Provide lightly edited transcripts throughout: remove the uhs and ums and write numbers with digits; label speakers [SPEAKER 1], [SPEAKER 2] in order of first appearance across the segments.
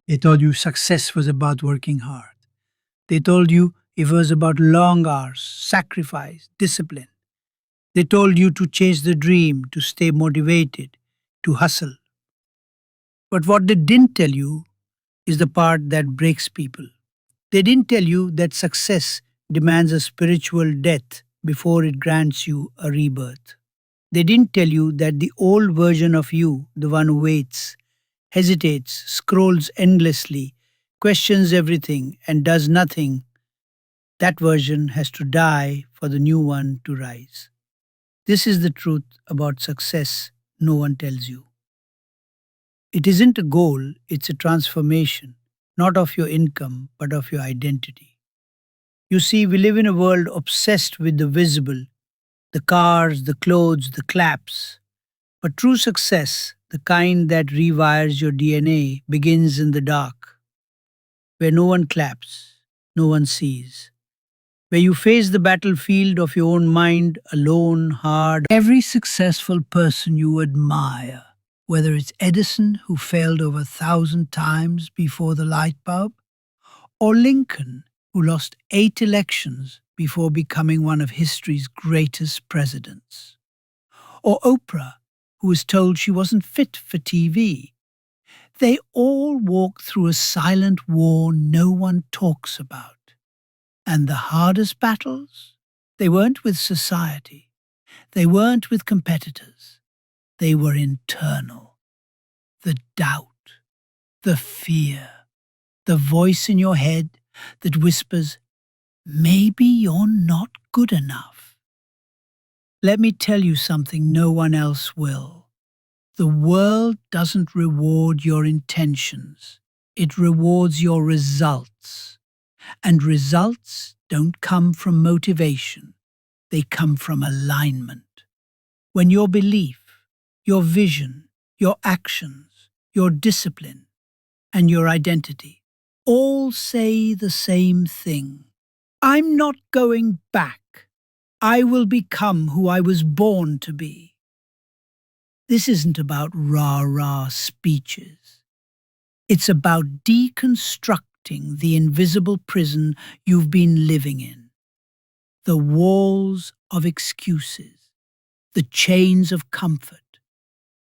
[SPEAKER 1] They told you success was about working hard. They told you it was about long hours, sacrifice, discipline. They told you to chase the dream, to stay motivated, to hustle. But what they didn't tell you is the part that breaks people. They didn't tell you that success demands a spiritual death before it grants you a rebirth. They didn't tell you that the old version of you, the one who waits, hesitates, scrolls endlessly, questions everything, and does nothing, that version has to die for the new one to rise. This is the truth about success no one tells you. It isn't a goal, it's a transformation, not of your income, but of your identity. You see, we live in a world obsessed with the visible, the cars, the clothes, the claps. But true success, the kind that rewires your DNA, begins in the dark, where no one claps, no one sees, where you face the battlefield of your own mind alone, hard. Every successful person you admire, whether it's Edison, who failed over 1,000 times before the light bulb, or Lincoln, who lost 8 elections before becoming one of history's greatest presidents, or Oprah, who was told she wasn't fit for TV. They all walked through a silent war no one talks about. And the hardest battles? They weren't with society. They weren't with competitors. They were internal. The doubt, the fear, the voice in your head that whispers, maybe you're not good enough. Let me tell you something no one else will. The world doesn't reward your intentions. It rewards your results. And results don't come from motivation. They come from alignment. When your belief, your vision, your actions, your discipline, and your identity all say the same thing. I'm not going back. I will become who I was born to be. This isn't about rah-rah speeches. It's about deconstructing the invisible prison you've been living in. The walls of excuses, the chains of comfort,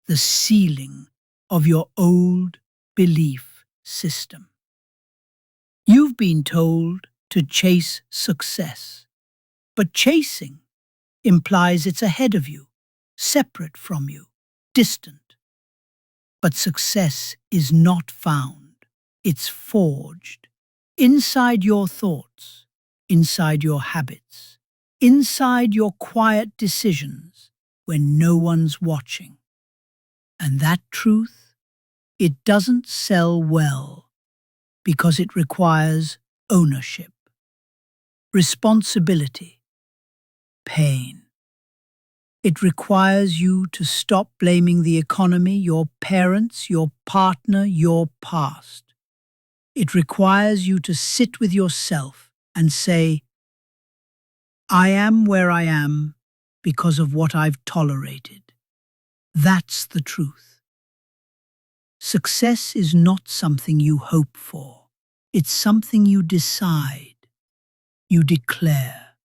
[SPEAKER 1] the ceiling of your old belief system. You've been told to chase success, but chasing implies it's ahead of you, separate from you, distant. But success is not found, it's forged inside your thoughts, inside your habits, inside your quiet decisions when no one's watching. And that truth, it doesn't sell well because it requires ownership, responsibility, pain. It requires you to stop blaming the economy, your parents, your partner, your past. It requires you to sit with yourself and say, I am where I am because of what I've tolerated. That's the truth. Success is not something you hope for. It's something you decide, you declare,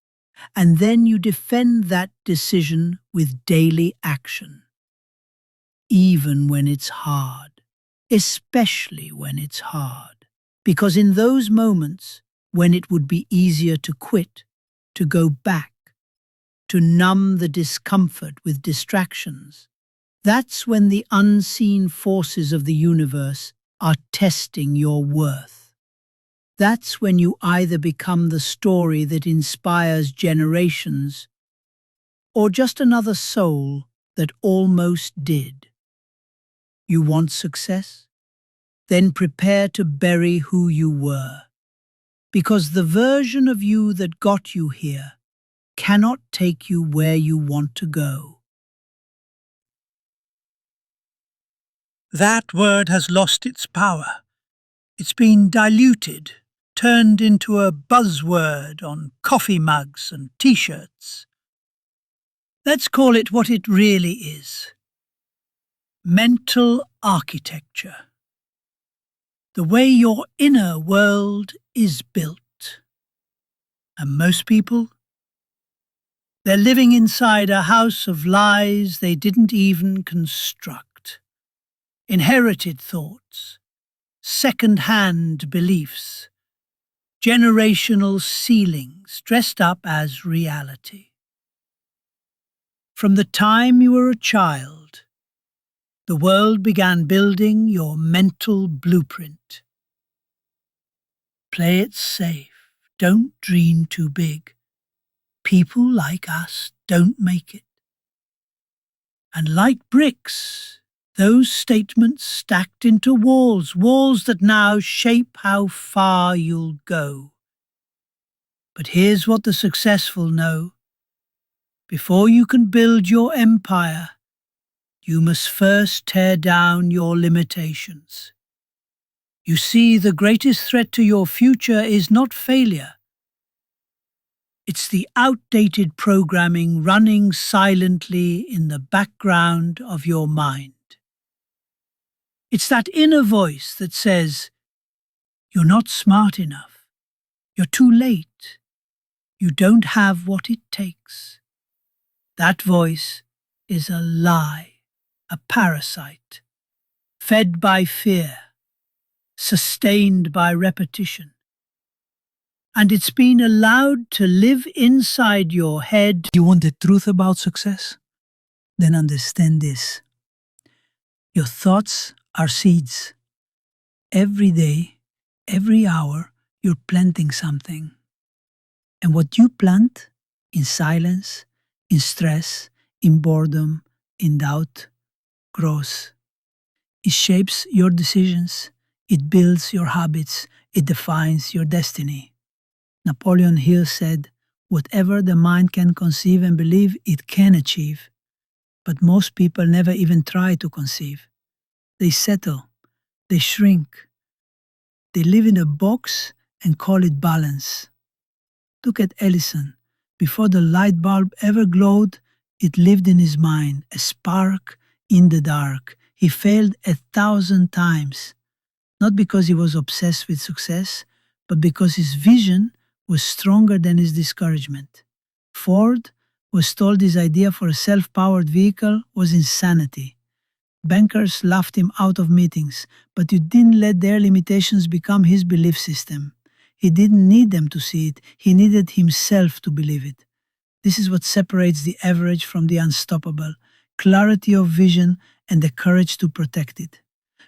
[SPEAKER 1] and then you defend that decision with daily action. Even when it's hard, especially when it's hard. Because in those moments when it would be easier to quit, to go back, to numb the discomfort with distractions, that's when the unseen forces of the universe are testing your worth. That's when you either become the story that inspires generations or just another soul that almost did. You want success? Then prepare to bury who you were. Because the version of you that got you here cannot take you where you want to go. That word has lost its power. It's been diluted, turned into a buzzword on coffee mugs and t-shirts. Let's call it what it really is. Mental architecture. the way your inner world is built. And most people, they're living inside a house of lies they didn't even construct. Inherited thoughts, second-hand beliefs, generational ceilings dressed up as reality. From the time you were a child, the world began building your mental blueprint. Play it safe. Don't dream too big. People like us don't make it. And like bricks, those statements stacked into walls, walls that now shape how far you'll go. But here's what the successful know. Before you can build your empire, you must first tear down your limitations. You see, the greatest threat to your future is not failure. It's the outdated programming running silently in the background of your mind. It's that inner voice that says, "You're not smart enough. You're too late. You don't have what it takes." That voice is a lie, a parasite, fed by fear, sustained by repetition. And it's been allowed to live inside your head. You want the truth about success? Then understand this. Your thoughts are seeds. Every day, every hour, you're planting something. And what you plant in silence, in stress, in boredom, in doubt, grows. It shapes your decisions. It builds your habits. It defines your destiny. Napoleon Hill said, "Whatever the mind can conceive and believe, it can achieve." But most people never even try to conceive. They settle. They shrink. They live in a box and call it balance. Look at Edison. Before the light bulb ever glowed, it lived in his mind, a spark in the dark. He failed 1,000 times, not because he was obsessed with success, but because his vision was stronger than his discouragement. Ford was told his idea for a self-powered vehicle was insanity. Bankers laughed him out of meetings, but you didn't let their limitations become his belief system. He didn't need them to see it, he needed himself to believe it. This is what separates the average from the unstoppable: clarity of vision and the courage to protect it.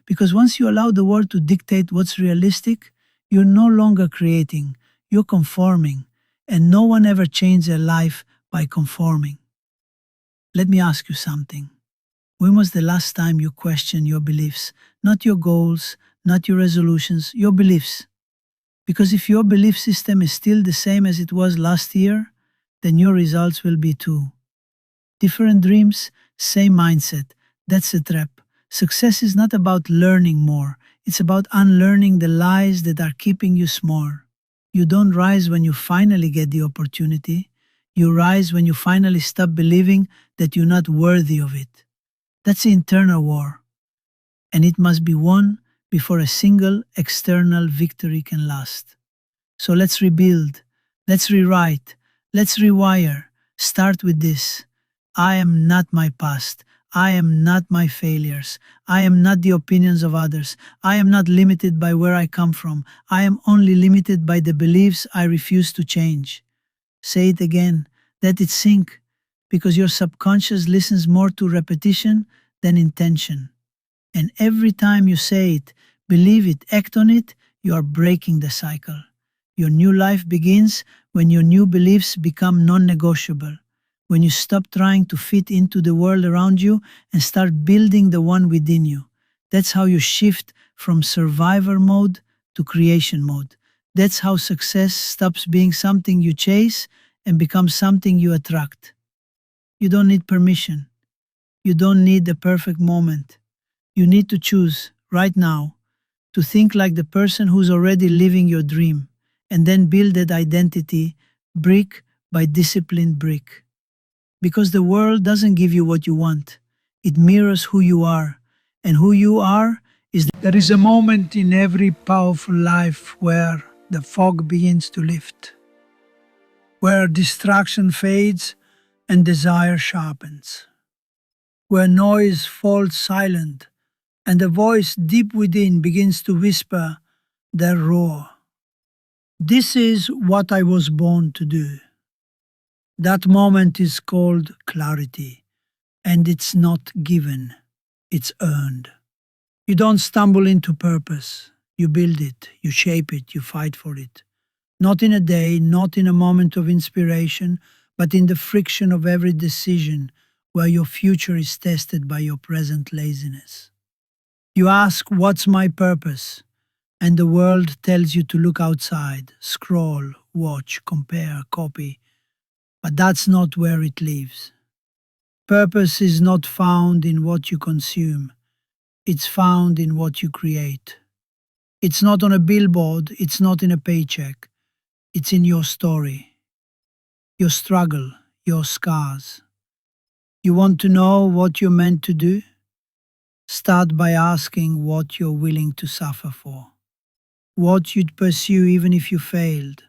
[SPEAKER 1] Because once you allow the world to dictate what's realistic, you're no longer creating, you're conforming, and no one ever changed their life by conforming. Let me ask you something. When was the last time you questioned your beliefs? Not your goals, not your resolutions, your beliefs. Because if your belief system is still the same as it was last year, then your results will be too. Different dreams, same mindset. That's a trap. Success is not about learning more. It's about unlearning the lies that are keeping you small. You don't rise when you finally get the opportunity. You rise when you finally stop believing that you're not worthy of it. That's the internal war. And it must be won before a single external victory can last. So let's rebuild. Let's rewrite. Let's rewire. Start with this. I am not my past. I am not my failures. I am not the opinions of others. I am not limited by where I come from. I am only limited by the beliefs I refuse to change. Say it again. Let it sink. Because your subconscious listens more to repetition than intention. And every time you say it, believe it, act on it, you are breaking the cycle. Your new life begins when your new beliefs become non-negotiable. When you stop trying to fit into the world around you and start building the one within you. That's how you shift from survivor mode to creation mode. That's how success stops being something you chase and becomes something you attract. You don't need permission. You don't need the perfect moment. You need to choose, right now, to think like the person who's already living your dream, and then build that identity brick by disciplined brick. Because the world doesn't give you what you want. It mirrors who you are, and who you are is there is a moment in every powerful life where the fog begins to lift, where distraction fades and desire sharpens, where noise falls silent and a voice deep within begins to whisper their roar. This is what I was born to do. That moment is called clarity, and it's not given, it's earned. You don't stumble into purpose. You build it, you shape it, you fight for it. Not in a day, not in a moment of inspiration, but in the friction of every decision where your future is tested by your present laziness. You ask, what's my purpose? And the world tells you to look outside, scroll, watch, compare, copy. But that's not where it lives. Purpose is not found in what you consume. It's found in what you create. It's not on a billboard, it's not in a paycheck. It's in your story, your struggle, your scars. You want to know what you're meant to do? Start by asking what you're willing to suffer for. What you'd pursue even if you failed.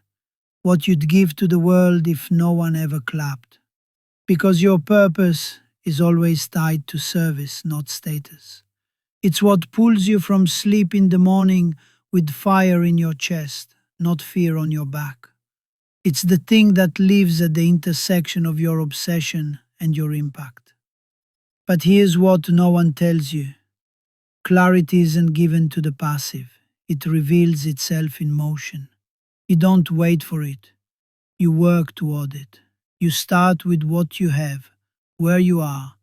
[SPEAKER 1] What you'd give to the world if no one ever clapped. Because your purpose is always tied to service, not status. It's what pulls you from sleep in the morning with fire in your chest, not fear on your back. It's the thing that lives at the intersection of your obsession and your impact. But here's what no one tells you. Clarity isn't given to the passive. It reveals itself in motion. You don't wait for it. You work toward it. You start with what you have, where you are,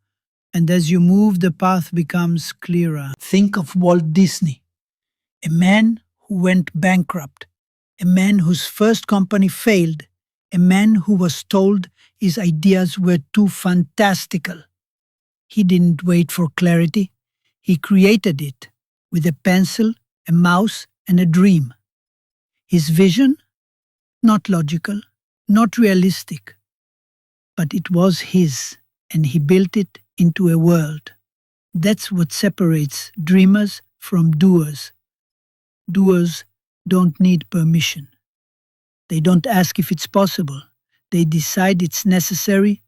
[SPEAKER 1] and as you move, the path becomes clearer. Think of Walt Disney, a man who went bankrupt, a man whose first company failed, a man who was told his ideas were too fantastical. He didn't wait for clarity. He created it with a pencil, a mouse, and a dream. His vision? Not logical, not realistic, but it was his, and he built it into a world. That's what separates dreamers from doers. Doers don't need permission. They don't ask if it's possible. They decide it's necessary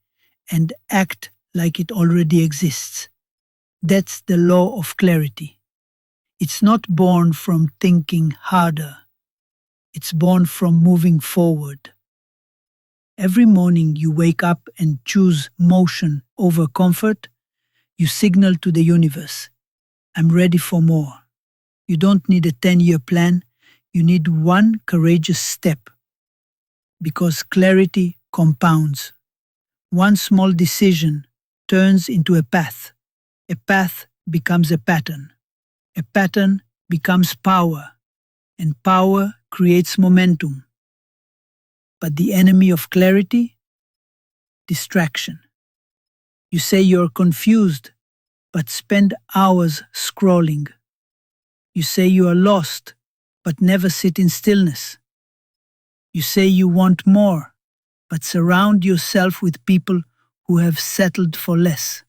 [SPEAKER 1] and act like it already exists. That's the law of clarity. It's not born from thinking harder. It's born from moving forward. Every morning you wake up and choose motion over comfort, you signal to the universe, I'm ready for more. You don't need a 10-year plan, you need one courageous step. Because clarity compounds. One small decision turns into a path becomes a pattern becomes power, and power creates momentum. But the enemy of clarity? Distraction. You say you're confused, but spend hours scrolling. You say you are lost, but never sit in stillness. You say you want more, but surround yourself with people who have settled for less.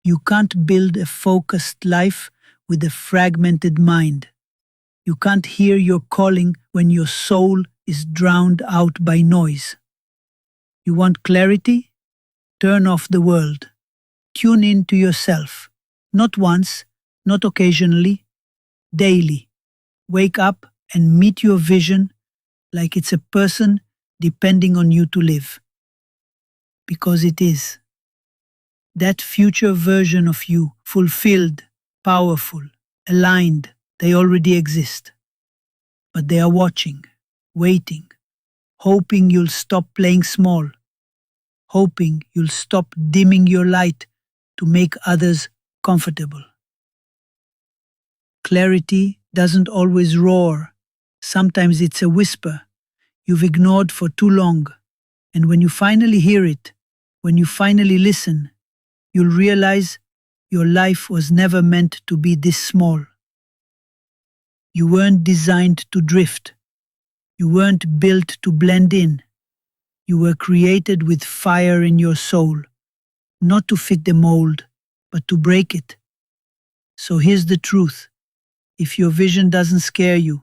[SPEAKER 1] You can't build a focused life with a fragmented mind. You can't hear your calling when your soul is drowned out by noise. You want clarity? Turn off the world. Tune in to yourself. Not once, not occasionally, daily. Wake up and meet your vision like it's a person depending on you to live. Because it is. That future version of you, fulfilled, powerful, aligned, they already exist. But they are watching, waiting, hoping you'll stop playing small, hoping you'll stop dimming your light to make others comfortable. Clarity doesn't always roar. Sometimes it's a whisper you've ignored for too long. And when you finally hear it, when you finally listen, you'll realize your life was never meant to be this small. You weren't designed to drift. You weren't built to blend in. You were created with fire in your soul, not to fit the mold, but to break it. So here's the truth. If your vision doesn't scare you,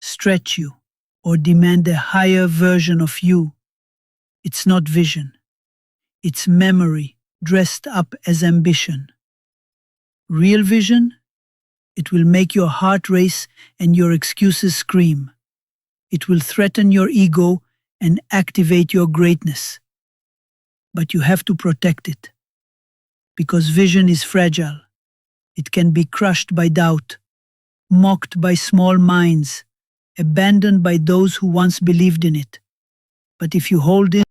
[SPEAKER 1] stretch you, or demand a higher version of you, it's not vision. It's memory dressed up as ambition. Real vision? It will make your heart race and your excuses scream. It will threaten your ego and activate your greatness. But you have to protect it. Because vision is fragile. It can be crushed by doubt, mocked by small minds, abandoned by those who once believed in it. But if you hold it,